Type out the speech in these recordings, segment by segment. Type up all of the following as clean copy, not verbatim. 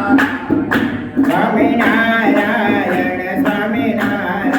સ્વામિનારાયણ સ્વામિનારાયણ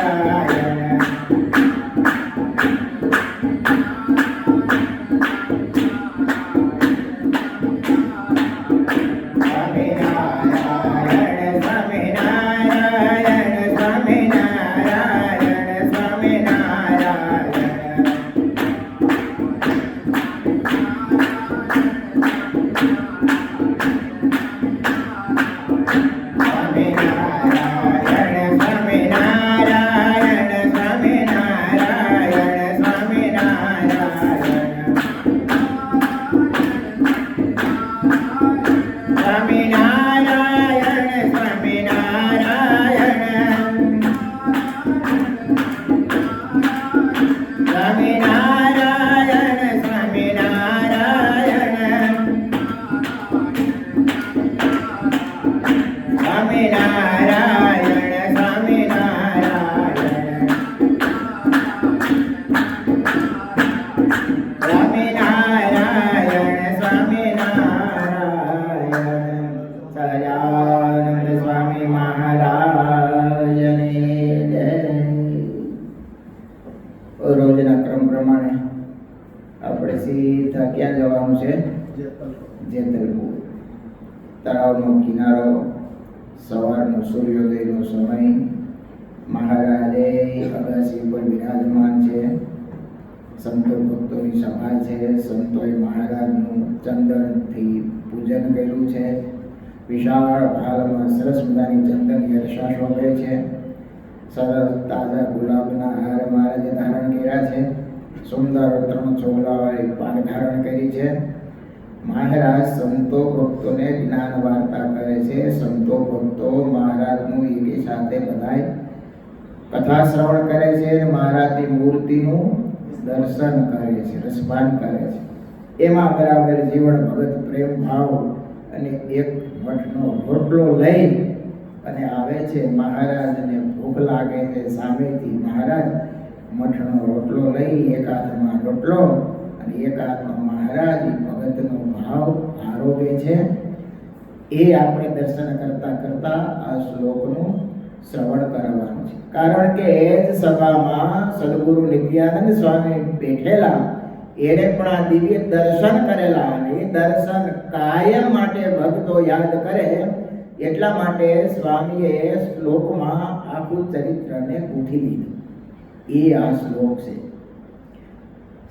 રોજના ક્રમ પ્રમાણે આપણે સીધા ક્યાં જવાનું છે? જેતલપુર. તળાવનો કિનારો, સવારનો સૂર્યોદયનો સમય, મહારાજે અગાસી ઉપર વિરાજમાન છે, સંતો ભક્તોની સભા છે, સંતોએ મહારાજનું ચંદનથી પૂજન કર્યું છે. વિશાળ હાલમાં સરસ મજાની ચંદનની રસા શોભે છે. સરસ તાજા ગુલાબના હાર મહારાજે ધારણ કર્યા છે. સુંદર 3 ચોલાવાળી પાક ધારણ કરી છે. મહારાજ સંતો ભક્તોને જ્ઞાન વાર્તા કરે છે. સંતો ભક્તો મહારાજનું એકી સાથે બધાય કથા શ્રવણ કરે છે. મહારાજની મૂર્તિનું દર્શન કરે છે, રસપાન કરે છે. એમાં બરાબર જીવન ભગત પ્રેમ ભાવ અને એક મઠનો રોટલો લઈ અને આવે છે. મહારાજને ભૂખ લાગે છે. સામેથી મહારાજ મઠનો રોટલો લઈ, એક હાથમાં રોટલો અને એક હાથમાં મહારાજ ભગતનો ભાવ આરોગે છે. એ આપણે દર્શન કરતા કરતા આ શ્લોકનું શ્રવણ કરવાનું છે. કારણ કે એ જ સભામાં સદગુરુ નિત્યાનંદ સ્વામી બેઠેલા, એને પણ આ દિવ્ય દર્શન કરેલા અને એ દર્શન કાયમ માટે ભક્તો યાદ કરે. એટલા માટે સ્વામીએ શ્લોકમાં આખું ચરિત્રને ગૂંથી લીધું. એ આ શ્લોક છે.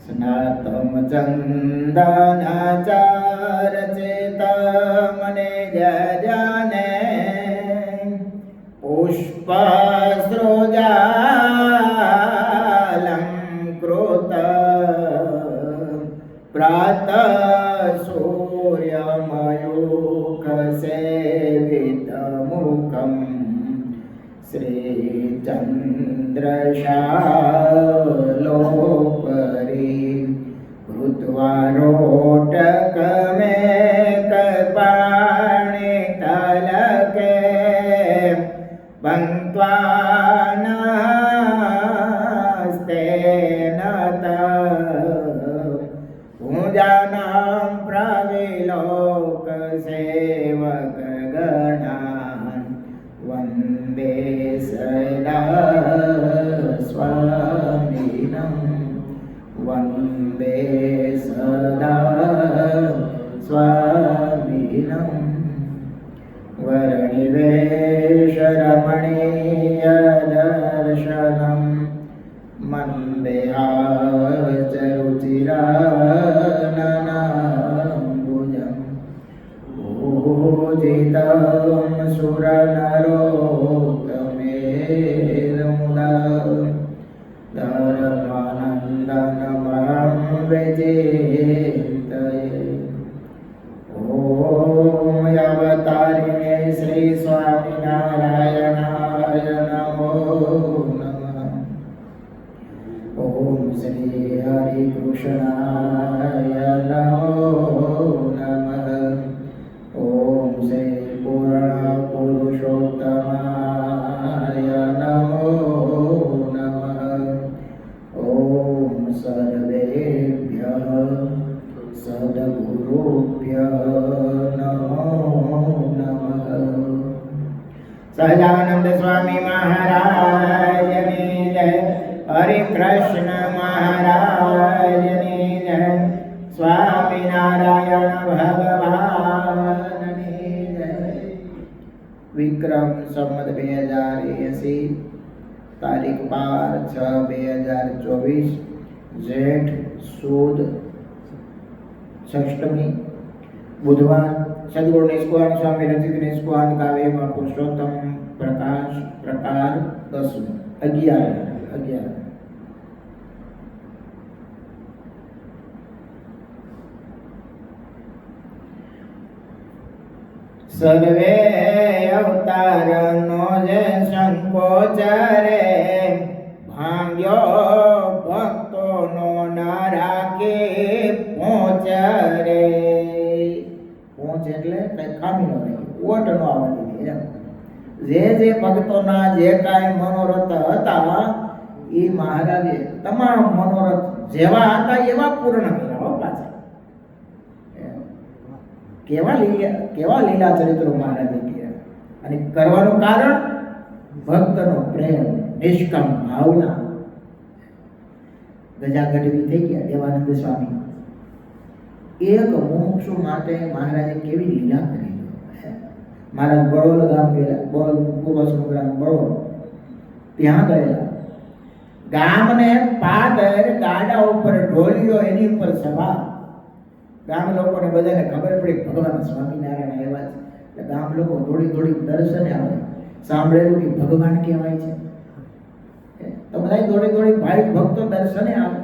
સ્નાતમ ચંદનાચાર ચેતમને જજાને પુષ્પાસ્ત્રોજાલં કૃત પ્રાત સૂર્યમયુખ સેવિત મુખમ શ્રીચંદ્રશાલોપરી ભૂત્વા રોટક મે કપાણે તલકે પંક્ત્વાનસ્તેન પૂજાનાં પ્રવિલોક સેવક ગણાન વંદે સદા સ્વામિનં વંદે સદા સ્વામિનં વર્ણિવેશ રમણીય દર્શનમ મંદેહાચરુચિરાનનાંબુજં પૂજિतं સુરનરોત્તમેર્મુદા ધર્માનંદનમહં વિચિંતયે. ઓમ અવતારિણે શ્રી સ્વામિનારાયણાય નમો નમઃ. ઓમ શ્રી હરિકૃષ્ણાય નમો નમઃ. ઓમ શ્રી પૂર્ણ પુરુષોત્તમાય નમો નમઃ. ઓમ સર્વેભ્યઃ સહજાનંદ સ્વામી મહારાજની જય, હરે કૃષ્ણ મહારાજની જય, સ્વામિનારાયણ ભગવાનની જય. વિક્રમ સંવત 2080, તારીખ 12/6/2024, જેઠ સુદ ષષ્ઠમી, બુધવાર. સદગુરુ નિષ્કુળાન સ્વામી રચિત નિષ્કુળાન કાવ્યમાં પુરુષોત્તમ પ્રકાશ પ્રકાર 11. સર્વે અવતારનો જે સંકોચ રે, ભાંગ્યો ભક્તોનો ના રાખે પહોંચ રે. પહોંચ એટલે કઈ ખામી નો રહી, ઓટ નો આવવાની એમ. જે ભક્તોના જે કાંઈ મનોરથ હતા એ મહારાજે તમામ મનોરથ જેવા હતા એવા પૂર્ણ કર્યા. પાછા કેવા લીલા ચરિત્રો મહારાજે કર્યા, અને કરવાનું કારણ ભક્તનો પ્રેમ, નિષ્કામ ભાવના. ગજા ગઢવી થઈ ગયા દેવાનંદ સ્વામી. એક મુમુક્ષુ માટે મહારાજે કેવી લીલા કરી. મહારાજ બળોલ ગામ ગયેલા, બળોલ પૂર્વસનું ગ્રામ બળોલ, ત્યાં ગયેલા. ગામને પાદર ગાડા ઉપર ઢોલિયો, એની ઉપર સવાર. ગામ લોકોને બધાને ખબર પડી ભગવાન સ્વામિનારાયણ આવ્યા છે, એટલે ગામ લોકો દોડી દર્શને આવે. સાંભળેલું કે ભગવાન કહેવાય છે, તો બધા દોડી ભાઈ ભક્તો દર્શને આવે.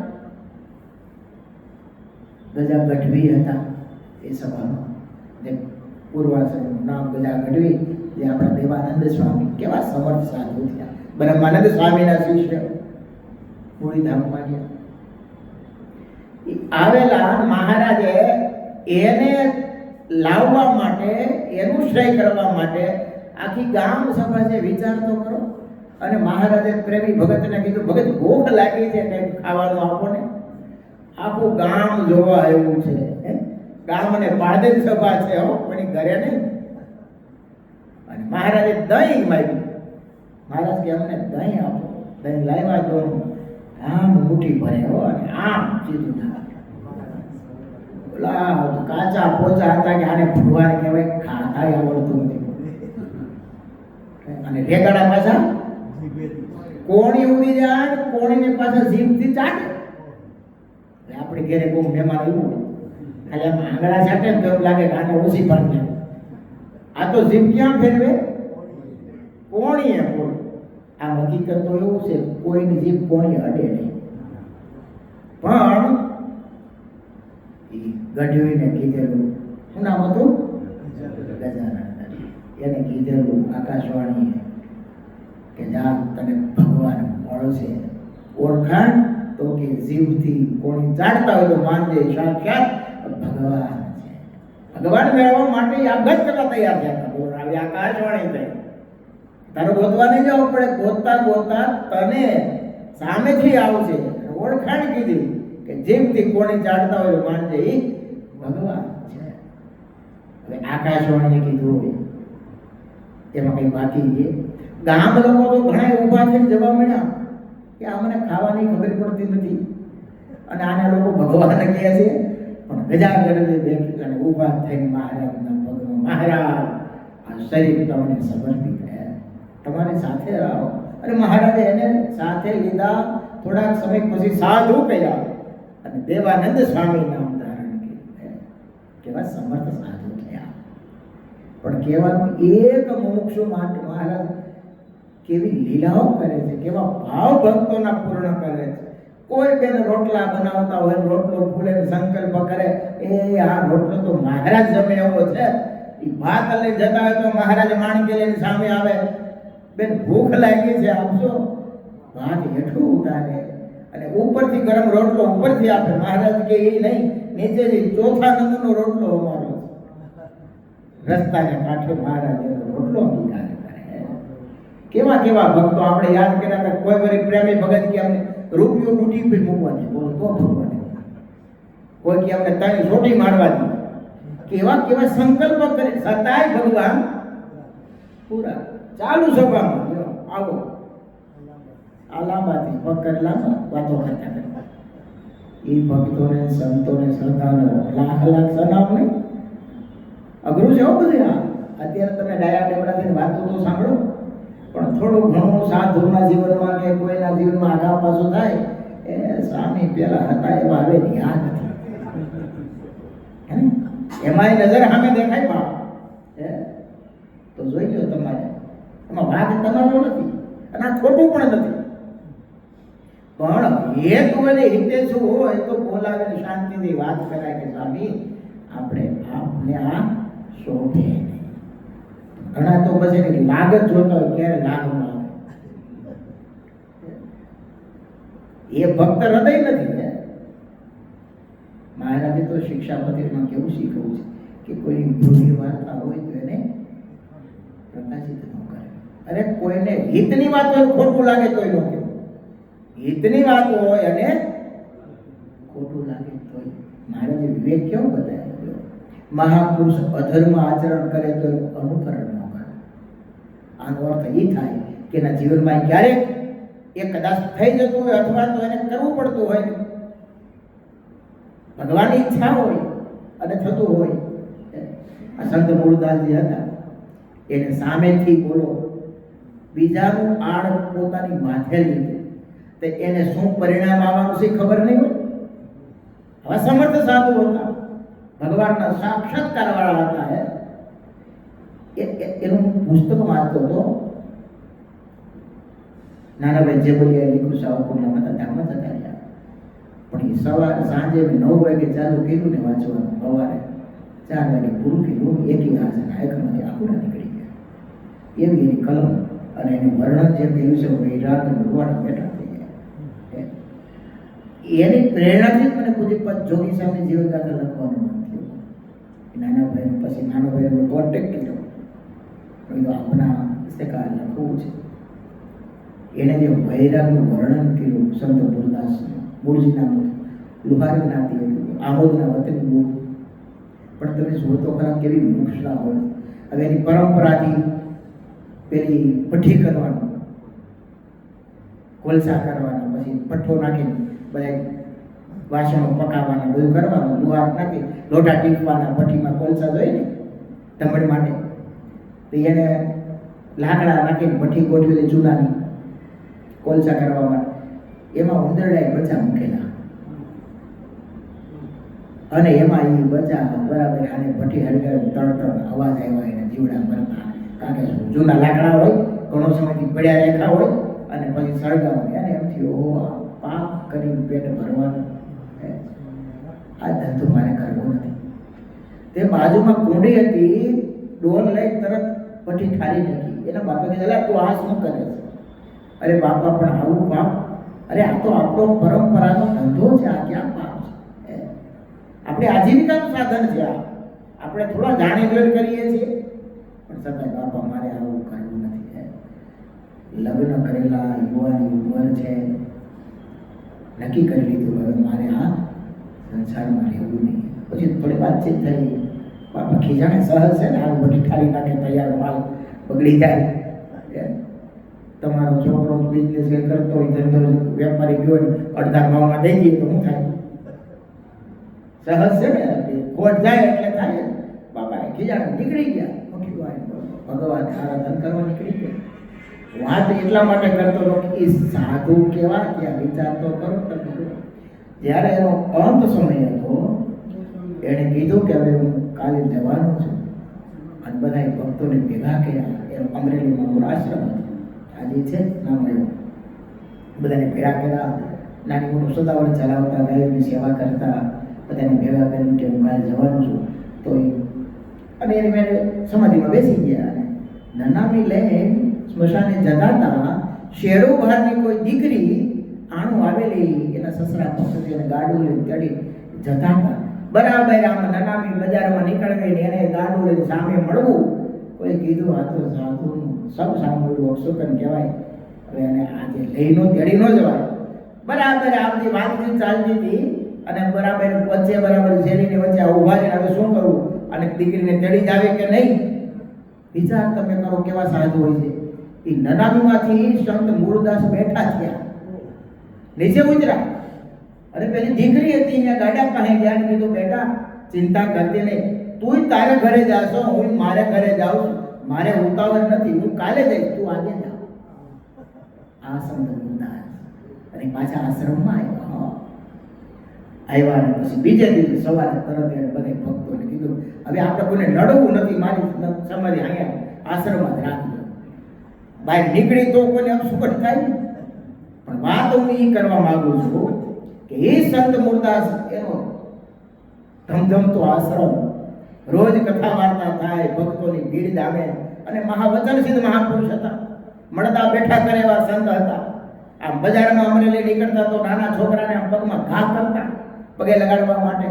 ગજા ગઢવી હતા એ સભામાં, જે પૂર્વાશ્રમનું નામ ગજા ગઢવી, જે આપણા દેવાનંદ સ્વામી કેવા સમર્થ સાધુ થયા. બ્રહ્માનંદ સ્વામીના શિષ્ય પૂરીધામમાં ગયા. આવેલા મહારાજે એને લાવવા માટે, એનું શ્રેય કરવા માટે આખી ગામ સભા છે, વિચાર તો કરો. અને મહારાજે પ્રેમી ભગતને કીધું, ભગત ભૂખ લાગી છે, કંઈક ખાવાનું આપો ને. આખું ગામ જોવા આવ્યું છે. ગામ અને પાદર સભા છે, કોની ઘરે નહીં. અને મહારાજે દહીં માંગ્યું. મહારાજ કે અમને દહીં આપો. દહીં લાવ્યા તો આમ મુઠ્ઠી ભરે અને આમ સીધું થાય. ઓલા કાચા પોચા હતા કે આને ભગવાન કહેવાય, ખાતા આવડતું નથી. અને રેગાડા પાછા કોણી ઉડી જાય, કોણીને પાછા જીભથી ચાટે. આપણે ઘરે કોઈ મહેમાન આવ્યું ખાલી આમ આંગળા ચાટે ને તો એવું લાગે કે આને ઓછી પાડી. આ તો જીભ ક્યાં ફેરવે? કોણીએ બોલ. આ હકીકત તો એવું છે, કોઈની જીભ કોણી અડે નહીં. પણ ગઢવીને કીધેલું, શું નામ હતું? ગજાનંદ. એને કીધેલું આકાશવાણીએ કે જા તને ભગવાન મળશે. ઓળખાણ તો કે જીવથી કોણી ચાટતા હોય તો માનજે સાક્ષાત ભગવાન છે. ભગવાન મેળવવા માટે આપઘાત કરવા તૈયાર થયા. આવી આકાશવાણી થઈ. તારે ગોતવા નહીં જવું પડે, ગોતતા તને સામેથી આવશે. ઓળખાણ કીધી કે જીવથી કોણી ચાટતા હોય તો માનજે એ ભગવાન છે. હવે આકાશવાણીએ કીધું હોય એમાં કઈ બાકી છે? ગામ લોકો તો ઘણા ઊભા થઈને જવા મળ્યા કે અમને ખાવાની ખબર પડતી નથી અને આને લોકો ભગવાન કહે છે. પણ ગજા ગઢવી બેઠી અને ઊભા થઈને મહારાજના પગમાં, મહારાજ આ શરીર તમને સમર્પિત છે, તમારી સાથે રહો. અને મહારાજે એને સાથે લીધા. થોડાક સમય પછી સાધુ કહ્યા અને દેવાનંદ સ્વામી નામ ધારણ કર્યું. કેવા સમર્થ સાધુ થયા. પણ કહેવાનું એક મુમુક્ષુ માટે મહારાજ કેવી લીલાઓ કરે છે, કેવા ભાવ ભક્તોના પૂર્ણ કરે છે. કોઈ બેન રોટલા બનાવતા હોય, રોટલો ફૂલે સંકલ્પ કરે, એ આ રોટલો તો મહારાજ જમે એવો છે. એ ભાત લઈ જતા હોય તો મહારાજ માણકી લઈને સામે આવે, બેન ભૂખ લાગી છે આપજો. ભાત હેઠું ઉતારે અને ઉપરથી ગરમ રોટલો ઉપરથી આપે. મહારાજ કે એ નહીં, નીચેથી ચોથા નંબરનો રોટલો અમારો રસ્તાને કાંઠે મહારાજ એનો રોટલો અંગીકાર કરે. કેવા ભક્તો આપણે યાદ કર્યા હતા. કોઈ વળી પ્રેમી ભગત કે અમને રૂપિયો ડૂટી પર મૂકવાની, બોલો તો ભગવાન. કોઈ કે અમને તારી છોટી મારવાની. કેવા સંકલ્પ કરે, છતાંય ભગવાન પૂરા ચાલુ સભામાં લ્યો આવો આ લાંબાથી પકડ લાંબા વાતો કરતા કરતા એ ભક્તોને સંતોને શ્રદ્ધાનો લાખ લાખ સલામ નહીં અઘરું છે બધું. આ અત્યારે તમે ડાયા ડેમરાથી વાતો તો સાંભળો, પણ થોડું ઘણું સાધુના જીવનમાં કે કોઈના જીવનમાં આગા પાછું થાય એ સ્વામી પેલા હતા એવા હવે યાદ નથી. એમાંય નજર સામે દેખાય બાપ તો જોઈ લો તમારે એમાં વાદ તમારો નથી અને આ ખોટું પણ નથી, પણ હેતુ અને હિતેશુ હોય તો બોલાવીને શાંતિથી વાત કરાય કે સ્વામી આપણે આપને આ શોભે નહીં. ઘણા તો પછી લાગત જોતા હોય ક્યારે લાગમાં આવે એ ભક્ત હૃદય નથી. મહારાજે તો શિક્ષાપત્રીમાં કેવું શીખવું છે કે કોઈની ભૂલી વાર્તા હોય તો એને પ્રકાશિત ન કરે. અરે કોઈને હિતની વાત હોય ખોટું લાગે તો ન કહેવું, હિતની વાત હોય અને ખોટું લાગે તો મહારાજે વિવેક કેવો બતાવ્યો. મહાપુરુષ અધર્મ આચરણ કરે તો અનુકરણ ન કરે. આનો અર્થ એ થાય કે એના જીવનમાં ક્યારેક એ કદાચ થઈ જતું હોય અથવા તો એને કરવું પડતું હોય, ભગવાનની ઈચ્છા હોય અને થતું હોય. આ સંત મૂળદાસજી હતા, એને સામેથી બોલો બીજાનું આડ પોતાની માથે લીધે તો એને શું પરિણામ આવવાનું છે ખબર નહીં હોય. અસમર્થ સાધુ હતા, ભગવાનના સાક્ષાત્કાર વાળા હતા. એનું પુસ્તક વાંચતો હતો નાનાભાઈ જે બોલીએ લીખું સાવકુના માતા ધામમાં જતા રહ્યા, પણ એ સવારે સાંજે 9 વાગે ચાલુ કર્યું ને વાંચવાનું, સવારે 4 વાગે પૂરું કર્યું, એકી હાજર આંખમાંથી આંખોડા નીકળી ગયા. એવી એની કલમ અને એનું વર્ણન જે કર્યું છે વૈરાગ અને રૂવાડા બેઠા થઈ ગયા. એની પ્રેરણાથી જ મને પૂજ્યપાદ જોગી સાહેબની જીવનગાથા લખવાનું મન થયું. નાના ભાઈને પછી નાનો ભાઈનો કોન્ટેક્ટ કર્યો, આપણા શેકા લખવું છે. એને જે વૈરાગનું વર્ણન કર્યું સંત મૂળદાસ મૂળજીના લુહાર જ્ઞાતિ હતી, આમોદના વતની મૂળ, પણ તમે જુઓ તો ખરા કેવી મુક્ષલા હોય. હવે એની પરંપરાથી પેલી પઠ્ઠી કરવાનું, કોલસા કરવાના, પછી પઠ્ઠો નાખીને બધા વાસણો પકાવવાના, બધું કરવાનું, લુહાર નાખી લોટા ટીપવાના, ભઠ્ઠીમાં કોલસા જોઈએ ને તમડ માટે, તો એને લાકડા નાખીને ભઠ્ઠી ગોઠવેલી ચૂલાની કોલસા કરવા માટે, એમાં ઉંદરડાએ બચ્ચા મૂકેલા અને એમાં એ બચ્ચા બરાબર આને ભઠ્ઠી હળગાવી તળ અવાજ આવ્યા, એને જીવડા મરતા. કારણ કે જૂના લાકડા હોય, ઘણો સમયથી પડ્યા રેખા હોય અને પછી સળગાવવા, એને એમથી ઓહો પાપ કરીને પેટ ભરવાનું, આ ધંધો મારે કરવો નથી. તે બાજુમાં કુંડી હતી, ડોલ લઈ તરત ભઠ્ઠી ઠારી નાખી. એના બાપા કીધા તું આ શું કરે છે? અરે બાપા પણ આવું પાપ, અરે આ તો આપણો પરંપરાનો ધંધો છે, આ ક્યાં પાપ છે? આપણે આજીવિકાનું સાધન છે, આપણે થોડા જાણી જોઈ કરીએ છીએ, પણ છતાં બાપા મારે આવું કરવું નથી. લગ્ન કરેલા યુવાની ઉંમર છે, નક્કી કરી લીધું હવે મારે આ સંસારમાં રહેવું નહીં. પછી થોડી વાતચીત થઈ, બાપા ખીજાણે સહજ છે ને, આ બધી ઠારી નાખે તૈયાર માલ બગડી જાય. તમારો છોકરો બિઝનેસ કરતો હોય, ધંધો વેપારી ગયો અડધા ભાવમાં દઈ દઈએ તો શું થાય? સહજ છે ને, ખોટ જાય એટલે થાય. બાપા ખીજાણે નીકળી ગયા, ભગવાન આરાધન કરવા નીકળી ગયા. વાત એટલા માટે કરતો હતો કે એ સાધુ કેવા ત્યાં વિચાર તો કરો તમે. જ્યારે એનો અંત સમય હતો, એણે કીધું કે હવે હું કાલે જવાનું છું, અને બધા ભક્તોને ભેગા કર્યા. એનો અમરેલીમાં મોટો આશ્રમ હતો, આજે છે નામ એવું, બધાને ભેગા કર્યા. નાની મોટું સદાવડ ચલાવતા, ગાયોની સેવા કરતા, બધાને ભેગા કરીને કે હું કાલે જવાનું છું. તો અને એની મેં સમાધિમાં બેસી ગયા. અને નનામી લઈને સ્મશાને જતા હતા, શેરો બહારની કોઈ દીકરી આણું આવેલી એના સસરા પાસેથી એને ગાડું લઈને ચડી જતા હતા. બરાબર આમ નનામી બજારમાં નીકળવી ને એને ગાડું લઈને સામે મળવું. કોઈ કીધું આ તો સાધુનું સબ સાંભળ્યું અક્ષોકન કહેવાય, હવે એને આજે લઈનો તેડી ન જવાય. બરાબર આપણી વાતચીત ચાલતી હતી અને બરાબર વચ્ચે બરાબર શેરીની વચ્ચે ઊભા રહીને હવે શું કરવું, અને દીકરીને તેડી જ આવે કે નહીં? વિચાર તમે કરો કેવા સાધુ હોય છે. એ નનામીમાંથી સંત મૂળદાસ બેઠા થયા, નીચે ઉતર્યા. અરે પેલી દીકરી હતી અહીંયા ગાડા પાસે ગયા ને કીધું બેટા ચિંતા કરતી નહીં, તું તારે ઘરે જાશો, હું મારે ઘરે જાઉં છું, મારે ઉતાવળ નથી, હું કાલે જઈશ, તું આજે જા. આ સંત મૂળદાસ અને પાછા આશ્રમમાં આવ્યા ને પછી બીજે દિવસે સવારે તરત એને બધે ભક્તોને કીધું હવે આપણે કોઈને નડવું નથી, મારી સમાધિ અહીંયા આશ્રમમાં જ રાખજો. બહાર નીકળી તો કોઈને અપશુકન થાય. પણ વાત હું એ કરવા માંગુ છું કે એ સંત મૂળદાસ એનો ધમધમતો આશ્રમ, રોજ કથા વાર્તા થાય, ભક્તોની ભીડ જામે અને મહાવચન સિદ્ધ મહાપુરુષ હતા, મળતા બેઠા કરે એવા સંત હતા. આ બજારમાં અમરેલી નીકળતા તો નાના છોકરાને પગમાં ઘા કરતા પગે લગાડવા માટે.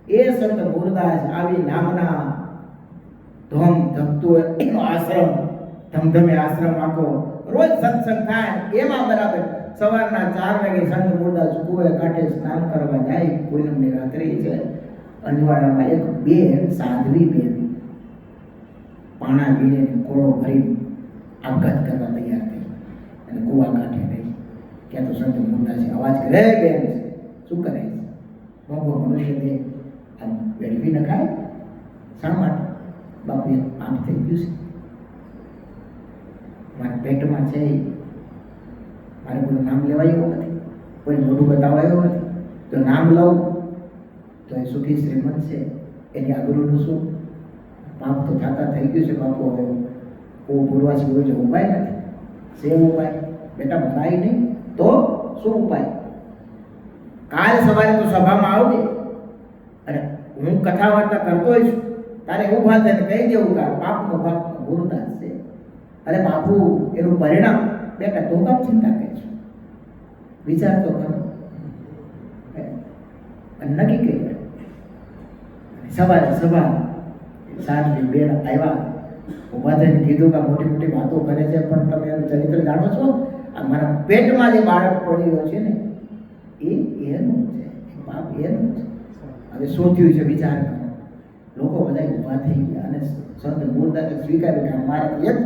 એ સંત મૂળદાસ આવી નામના ધોમ ધમતું એનો આશ્રમ, ધમધમે આશ્રમ આખો રોજ સત્સંગ થાય. એમાં બરાબર સવારના 4 વાગે સંત મૂળદાસ કુવે કાંઠે સ્નાન કરવા જાય. પૂનમની રાત્રિ છે, અંજવાડામાં એક બેન, સાધ્વી બેન, પાણા વીણે કોળો ભરી આપઘાત કરવા તૈયાર થઈ અને કુવા કાંઠે ગઈ. ક્યાં તો સંત મૂળદાસે અવાજ કરે, બેન શું કરે છે? મોંઘો મનુષ્ય દે આમ વેડવી નખાય શા માટે? બાપુ આમ થઈ ગયું છે, મારા પેટમાં છે, મારે કોઈનું નામ લેવાય એવું નથી, કોઈ મોઢું બતાવાય એવું નથી. તો નામ લઉં તો એ સુખી શ્રીમંત છે, એની આબરૂનું શું? પાપ તો થતા થઈ ગયું છે બાપુ. હવે પૂર્વાસી હોય છે, ઉપાય નથી. સેવ ઉપાય બેટા મરાય નહીં તો શું ઉપાય? કાલ સવારે તો સભામાં આવજે અને હું કથા વાર્તા કરતો છું, તારે ઊભા થઈને કહી દેવું કે પાપનો બાપ મૂળદાસ છે. અરે બાપુ એનું પરિણામ બેટા તું કામ ચિંતા કરે છે? વિચાર તો કરો. નક્કી કર્યું સવારે સવાર સાંજની બેન આવ્યા, ઊભા થઈને કીધું કે મોટી મોટી વાતો કરે છે, પણ તમે એનું ચરિત્ર જાણો છો? આ મારા પેટમાં જે બાળક પડ્યો છે ને એ એનું છે, પાપ એનું છે. હવે શું થયું છે વિચાર કરો. લોકો બધા ઊભા થઈ ગયા અને સંત મૂળદાસે સ્વીકાર્યું કે મારાથી એક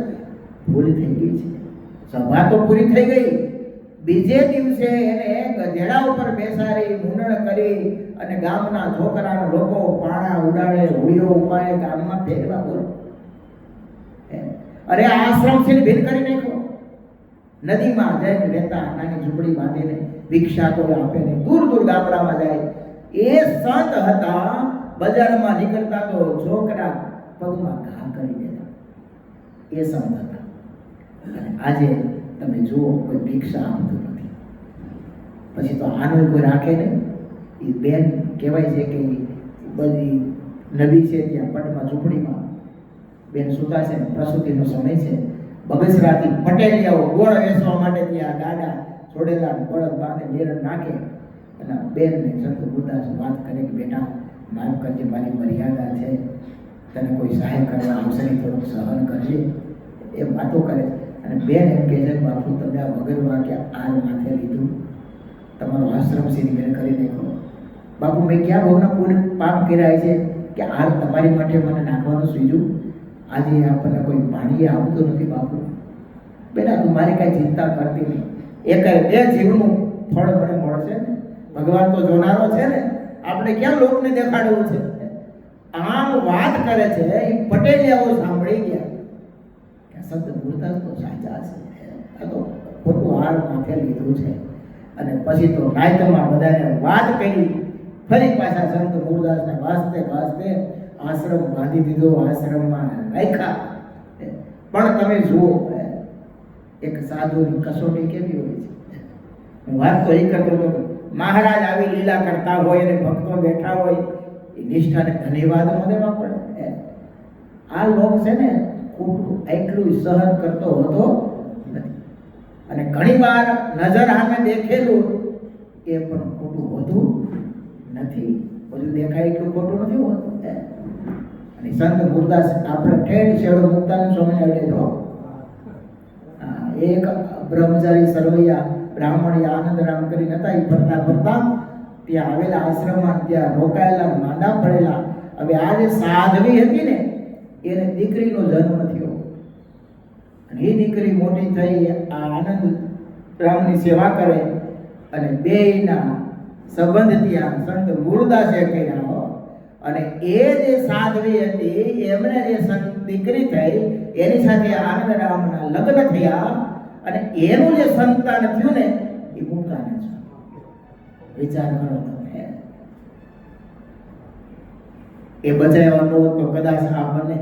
ભૂલ થઈ ગઈ છે. સભા તો પૂરી થઈ ગઈ. બીજે દિવસે એને ગધેડા ઉપર બેસાડી મુંડણ કરી અને ગામના છોકરાના લોકો પાણા ઉડાડે, હોળીઓ ઉપાડે, ગામમાં ફેરવા બોલો. અરે આશ્રમ છે ભીન કરી નાખ્યો. નદીમાં જઈને રહેતા, નાની ઝૂંપડી બાંધીને ભિક્ષા તો આપે ને દૂર દૂર ગામડામાં જાય. એ સંત હતા, બજારમાં નીકળતા તો છોકરા પગમાં ઘા કરી દેતા. એ સંત હતા. અને આજે તમે જુઓ કોઈ ભિક્ષા આપતું નથી. પછી તો આનું કોઈ રાખે ને. એ બેન કહેવાય છે કે બધી નદી છે ત્યાં પટમાં ઝૂંપડીમાં બેન સુતા છે, પ્રસૂતિનો સમય છે. બગસરાથી પટેલિયાઓ ગોળ વેચવા માટે ત્યાં ગાડા છોડેલા બળદ બાંધે નિરણ નાખે અને બેનને સંત મૂળદાસ વાત કરે કે બેટા માફ કરજે, મારી મર્યાદા છે, તને કોઈ સહાય કરવા આવશે નહીં, થોડુંક સહન કરજે. એ વાતો કરે અને બેન એમ કહે છે બાપુ તમે આ વગર વાક્યા આર માથે લીધું, તમારો આશ્રમ સીધી મેં કરી નાખ્યો. બાપુ મેં ક્યાં ભવના પૂર્ણ પાપ કર્યા છે કે આર તમારી માટે મને નાખવાનું સૂઝ્યું? આજે આપણને કોઈ પાણી આવતું નથી બાપુ. બેટા તું મારી કાંઈ ચિંતા કરતી નહીં, એક બે જીવનું ફળ મને મળશે ને. ભગવાન તો જોનારો છે ને, આપણે ક્યાં લોકને દેખાડવું છે? આમ વાત કરે છે. એ પટેલિયાઓ સાંભળી ગયા કે સંત મૂળદાસ તો સાચા છે, આ તો ખોટું હાર માથે લીધું છે. અને પછી તો નાયતમાં બધાને વાત કરી. ફરી પાછા સંત મૂળદાસને વાસ્તે વાસ્તે આશ્રમ બાંધી દીધો, આશ્રમમાં રાખ્યા. પણ તમે જુઓ એક સાધુની કસોટી કેવી હોય છે. હું વાત તો એ કરતો હતો, મહારાજ આવી લીલા કરતા હોય અને ભક્તો બેઠા હોય, એ નિષ્ઠાને ધન્યવાદ ન દેવા પડે. આ લોક છે ને ખોટું એટલું સહન કરતો હતો નથી. અને ઘણી વાર નજર સામે દેખેલું એ પણ ખોટું હોતું નથી. બધું દેખાય એટલું ખોટું નથી હોતું. અને સંત મૂળદાસ આપણે ઠેઠ છેડો મુક્તાનંદ સ્વામી અડે જો એક બ્રહ્મચારી સરવૈયા બ્રાહ્મણ આનંદરામ કરી નતા, એ ફરતા ફરતા ત્યાં આવેલા આશ્રમમાં ત્યાં રોકાયેલા માંદા પડેલા. હવે આ જે સાધવી હતી ને એને દીકરીનો જન્મ થયો અને એ દીકરી મોટી થઈ આ આનંદ રામની સેવા કરે અને બેયના સંબંધથી આ સંત મૂળદાસે કર્યા હો. અને એ જે સાધ્વી હતી એમને જે દીકરી થઈ એની સાથે આનંદ રામના લગ્ન થયા અને એનું જે સંતાન થયું ને એ મુક્તાનંદ છે. વિચાર કરો તમે, એ બચાવ્યા ન હોત તો કદાચ આપણને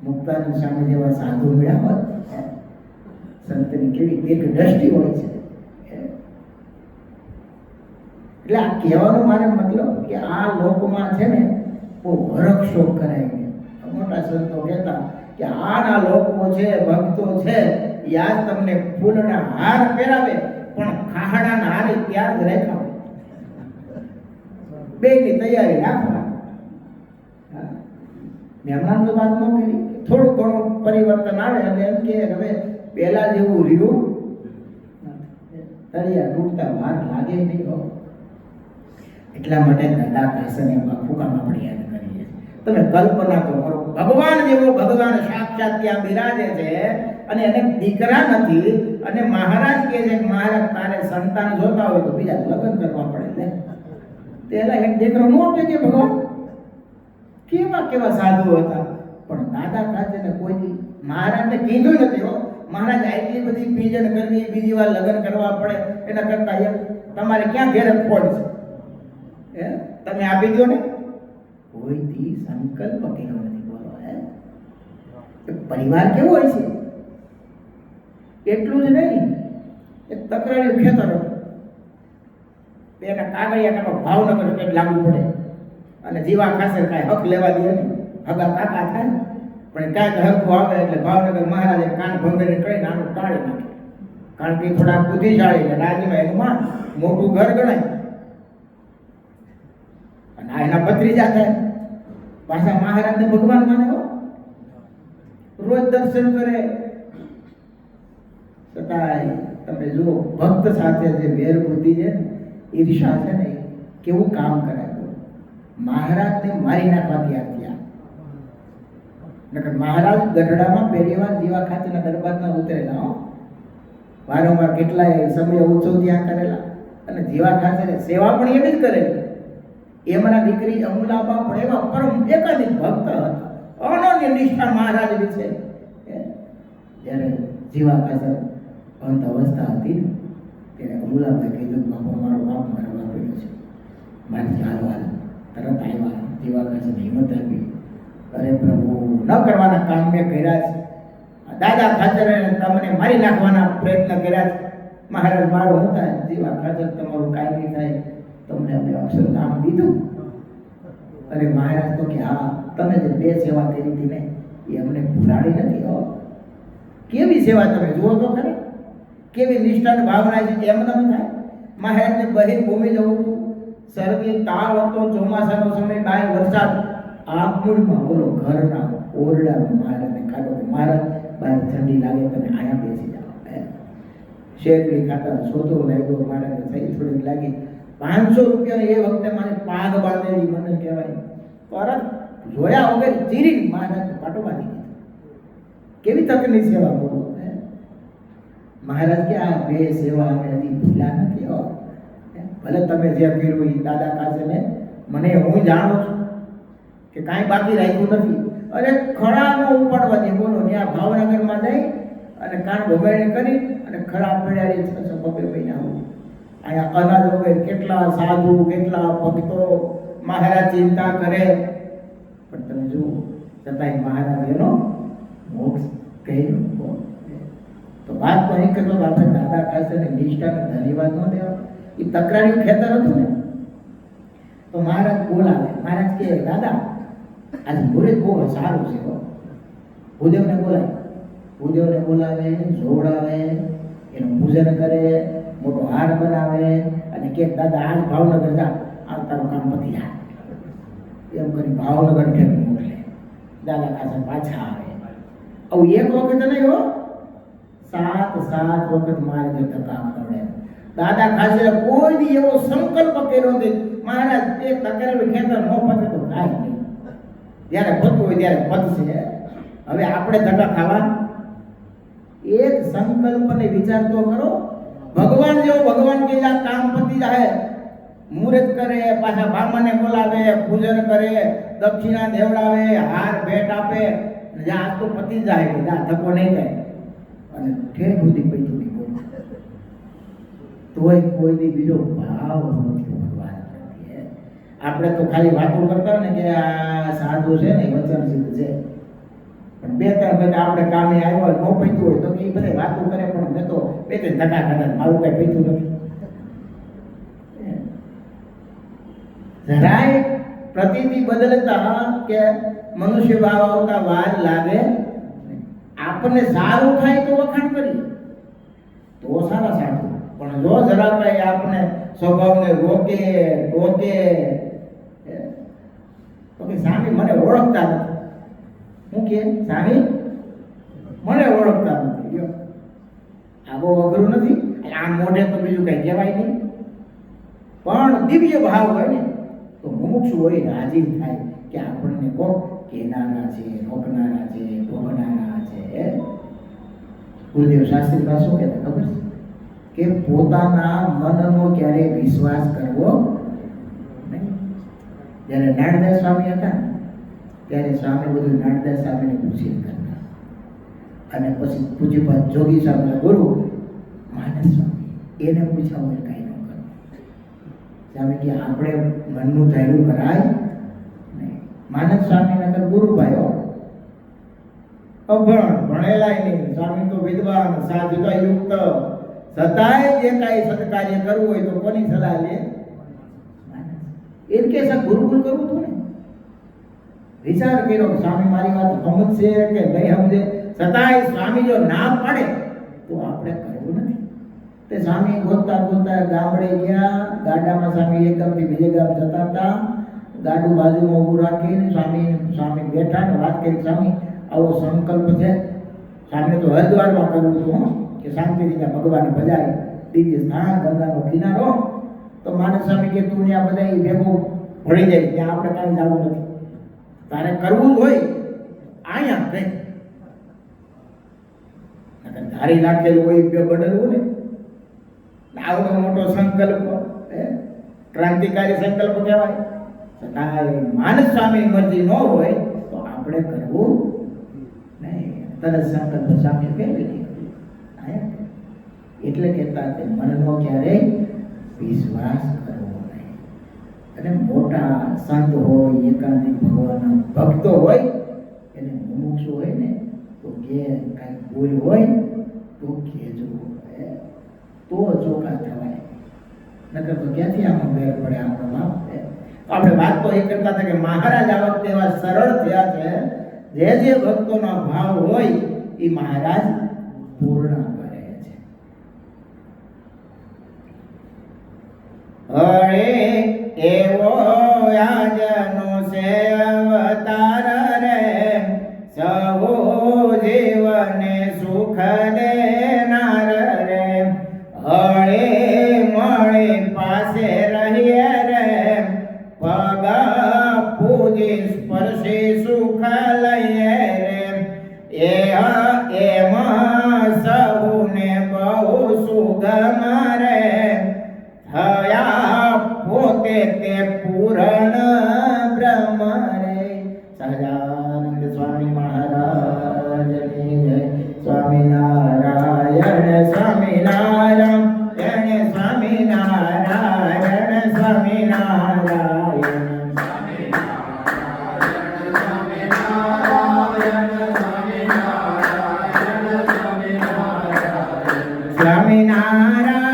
મુક્તાનંદ સ્વામી જેવા સાધુ મળ્યા હોત. સંતની કેવી એક દ્રષ્ટિ હોય છે. એટલે આ કહેવાનો મારે મતલબ કે આ લોકમાં છે ને બહુ હરખ શોખ કરાય. મોટા સંતો કહેતા કે આના લોકો છે, ભક્તો છે, યાદ તમને ફૂલના હાર પહેરાવે પણ ખાહડાના હારે ત્યાં જ રાખ્યા બેની તૈયારી રાખવા. મહેમાન તો વાત ન કરી, થોડું ઘણું પરિવર્તન આવે અને એમ કે હવે પહેલા જેવું રહ્યું તળિયા તૂટતા વાર લાગે નહીં હો. એટલા માટે દાદા કાસને ફૂકામાં આપણે યાદ કરીએ. તમે કલ્પના તો કરો, ભગવાન જેવો ભગવાન સાક્ષાત ત્યાં બિરાજે છે અને એને દીકરા નથી અને મહારાજ કહે છે કે મહારાજ તારે સંતાન જોતા હોય તો બીજા લગ્ન કરવા પડે. પેલા એક દીકરો નો આપે કે ભગવાન કેવા કેવા સાધુ હતા. પણ દાદા કાસને કોઈ મહારાજને કીધું નથી હો, મહારાજ આટલી બધી પીજન કરવી, બીજી વાર લગ્ન કરવા પડે એના કરતા તમારે ક્યાં ઘેર ફોડ છે, તમે આપી દો ને. કોઈથી સંકલ્પ કર્યો નથી. બોલો પરિવાર કેવો હોય છે. એટલું જ નહીં, એક તકરારી ખેતર હતું, એના કાગળિયા કાપા ભાવનગર કંઈક લાગુ પડે અને જીવા ખાસે કાંઈ હક લેવા દે નહીં, હગા કાકા થાય પણ કાંઈક હરખું આવે એટલે ભાવનગર મહારાજે કાન ભંગરી કરીને આનું ટાળી નાખે. કારણ કે થોડા બુદ્ધિશાળી એટલે રાજ્યમાં એનું માં મોટું ઘર ગણાય અને આ એના ભત્રીજા થાય. પાછા મહારાજને ભગવાન માને હો, રોજ દર્શન કરે. છતાંય તમે જુઓ ભક્ત સાથે જે વેર બુદ્ધિ છે ને, ઈર્ષા છે ને, કેવું કામ કરાય. મહારાજને મારી નાખવા તૈયાર થયા. નકર મહારાજ ગઢડામાં પહેલી વાર જીવા ખાચરના દરબારમાં ઉતરેલા હો. વારંવાર કેટલાય સમય ઉત્સવ ત્યાં કરેલા અને જીવા ખાચરે સેવા પણ એવી જ કરેલી. એમના દીકરી અમુલાબા પણ એવા પરમ એકાદિક ભક્ત હતા, અનન્ય નિષ્ઠા મહારાજ વિશે. જ્યારે જીવા ખાચર અંત અવસ્થા હતી ને ત્યારે અમુલાબાઈ કીધું, બાપા મારો બાપ મારો બાપેલો છે, મારી ચાલવા તરત આવ્યા. જીવા ખાચરને હિંમત આપી, અરે પ્રભુ ન કરવાના કામ મેં કર્યા છે, દાદા ખાચરે તમને મારી નાખવાના પ્રયત્ન કર્યા છે, મહારાજ મારો હું થાય, જીવા ખાચર તમારું કાંઈ નહીં થાય, તમને અમે અક્ષરધામ દીધું. અરે મહારાજ તો કે હા, તમે જે બે સેવા કરી હતી ને એ અમને ભૂલાડી નથી હો. કેવી સેવા તમે જુઓ તો ખરા, કેવી નિષ્ઠાની ભાવના છે. એમ ન થાય. મહારાજને બહિર ભૂમિ જવું હતું, શરદી તાવ હતો, ચોમાસાનો સમય, બાય વરસાદ, આગમૂળમાં બોલો ઘરના ઓરડામાં મહારાજને ખાધો. મહારાજ બહાર ઠંડી લાગે, તમે અહીંયા બેસી જાઓ. શેરડી ખાતા શોધો લાગ્યો, મહારાજને સહી થોડીક લાગી. 500 રૂપિયા એ વખતે મારે પાગ બાંધેલી મને કહેવાય, પરત જોયા વગર ચીરી મહારાજ પાટો બાંધી દીધો. કેવી તકની સેવા બોલો. મહારાજ કે આ બે સેવા અમે હજી ભૂલ્યા નથી હો. ભલે તમે જે કર્યું એ દાદા કાચને મને હું જાણું છું કે કાંઈ બાકી રાખ્યું નથી. અરે ખડાનો ઉપાડવા દે બોલો. ત્યાં ભાવનગરમાં જઈ અને કાન ભોગવણી કરી અને ખડા પડ્યા 6-6 મહિના અહીંયા અનાજ વગર કેટલા સાધુ, કેટલા ભક્તો મહારાજ ચિંતા કરે. પણ તમે જુઓ છતાંય મહારાજ એનો મોક્ષ કહ્યું. તો વાત તો અહીં કરતો આપણે દાદા ખાચરને નિષ્ઠાને ધન્યવાદ ન દેવા. એ તકરારી ખેતર હતું ને તો મહારાજ બોલાવે. મહારાજ કહે દાદા આજે મુહૂર્ત બહુ સારું છે. ભૂદેવને બોલાવે, ભૂદેવને બોલાવે, જોવડાવે, એનું પૂજન કરે, મોટો હાર બનાવે અને કે દાદા આજ ભાવનગર જા, આ તારું કામ પતી જાય. એમ કરી ભાવનગર ઠેક મોકલે. દાદા ખાચર પાછા આવે. આવું એક વખત નહીં હો, 7 વખત મારે જે ધક્કા પડે. દાદા ખાચરે કોઈ દી એવો સંકલ્પ કર્યો નથી મહારાજ તે તકરેલું ખેતર ન પતે તો કાંઈ નહીં. જ્યારે પતવું હોય ત્યારે પતશે. હવે આપણે ધક્કા ખાવા? એક સંકલ્પને વિચાર તો કરો. ભગવાન જેવો ભગવાન કે આ કામ પતી જાય, મુહૂર્ત કરે, પાછા બ્રાહ્મણને બોલાવે, પૂજન કરે, દક્ષિણા દેવડાવે, હાર ભેટ આપે, જ્યાં આ તો પતી જાય કે જ્યાં ધક્કો નહીં થાય. અને ઠેર સુધી પૈતું નહીં બોલ તોય કોઈની બીજો ભાવ નથી ભગવાન પ્રત્યે. આપણે તો ખાલી વાતો કરતા હોય ને કે આ સાધુ છે ને વચનસિદ્ધ છે, પણ બે ત્રણ બધા આપણે કામે આવ્યો ન પૈતું હોય તો એ બધે વાતો કરે, પણ મેં તો બે ત્રણ ધક્કા ખાધા, મારું કઈ પૈતું નથી. જરાય પ્રતિથી બદલતા કે મનુષ્ય ભાવ આવતા વાર લાગે. આપણને સારું થાય તો વખાણ કરીએ તો સારા સારું, પણ જો જરા કઈ આપણે સ્વભાવને રોકે ટોકે તો કે સ્વામી મને ઓળખતા નથી. શું કે સ્વામી મને ઓળખતા નથી? જો આ બહુ અઘરું નથી. આમ મોઢે તો બીજું કઈ કહેવાય નહીં, પણ દિવ્ય ભાવ હોય ને તો મુમુક્ષુ હોય રાજી થાય કે આપણને કોક કેનારા છે, રોકનારા છે, ભોગનારા છે. ગુરુદેવ શાસ્ત્રી પાસે શું કહેતા ખબર છે કે પોતાના મનનો ક્યારેય વિશ્વાસ કરવો નહીં. જ્યારે નારદાસ સ્વામી હતા ને ત્યારે સ્વામી બધું નારદાસ સ્વામીને પૂછી કરતા, અને પછી પૂજ્યપાદ જોગી સ્વામીના ગુરુ માનસ સ્વામી એને પૂછ્યા હોય કાંઈ ન કરવું. સ્વામી કે આપણે મનનું ધાર્યું કરાય નહીં. માનસ સ્વામીના ગુરુભાઈઓ અભણ, ભણેલાય નહીં. સ્વામી તો વિદ્વાન, સાધુતા યુક્ત, છતાંય જે કાંઈ સત્કાર્ય કરવું હોય તો કોની સલાહ લે? એમ કે ગુરુકુળ કરવું હતું ને. વિચાર કર્યો સ્વામી મારી વાત સમજશે કે નહીં સમજે, છતાંય સ્વામી જો ના પાડે તો આપણે કરવું નથી. તે સ્વામી ગોતતા ગોતતા ગામડે ગયા. ગાડામાં સ્વામી એક ગામથી બીજે ગામ જતા હતા. ગાડું બાજુમાં ઊભું રાખીને સ્વામી બેઠા ને વાત કરી, સ્વામી આવો સંકલ્પ છે. સ્વામી તો હરિદ્વારમાં કરવું હતું કે શાંતિથી ભગવાન ભજાય, દિવ્ય સ્થાન, ગંગાનો કિનારો. તો માનસ સ્વામી કે તું ત્યાં બધા ભેગું ભળી જાય, ત્યાં આપણે કાંઈ જવું નથી. તારે કરવું હોય અહીંયા કઈ ધારી નાખેલું હોય બદલવું ને. આવડો મોટો સંકલ્પ, ક્રાંતિકારી સંકલ્પ કહેવાય. છતાં માનસ સ્વામીની મરજી ન હોય તો આપણે કરવું નહીં. તરત સંકલ્પ સ્વામી કેવી નહીં કર્યું. એટલે કહેતા તે મનનો ક્યારેય વિશ્વાસ કરવો નહીં. અને મોટા સંત હોય, એકાંતિક ભગવાનના ભક્તો હોય, એને મુમુક્ષુ હોય ને તો કે કાંઈક ભૂલ હોય તો કહેજો, તો ચોખા થવાય. નકર તો ક્યાંથી આમાં મેળ પડે આપણો બાપ. આપણે વાત તો એ કરતા હતા કે મહારાજ આ વખતે એવા સરળ થયા છે, જે ભક્તોનો ભાવ હોય એ મહારાજ પૂર્ણ કરે છે. અરે એવો આજનો છે અવતાર રે, સહુ જીવને સુખ દેનાર રે. હળે મળે પાસે રહીએ રે, પગ પૂજી સ્પર્શી સુખ લઈએ રે. એમાં સહુને બહુ સુગમ રે, થયા પોતે તે પૂરણ બ્રહ્મ રે. સહજાનંદ સ્વામી મહારાજની જય. સ્વામિનારાયણ સ્વામિનારાયણ સ્વામિનારાયણ સ્વામિનારાયણ. સ્વામિનારાયણ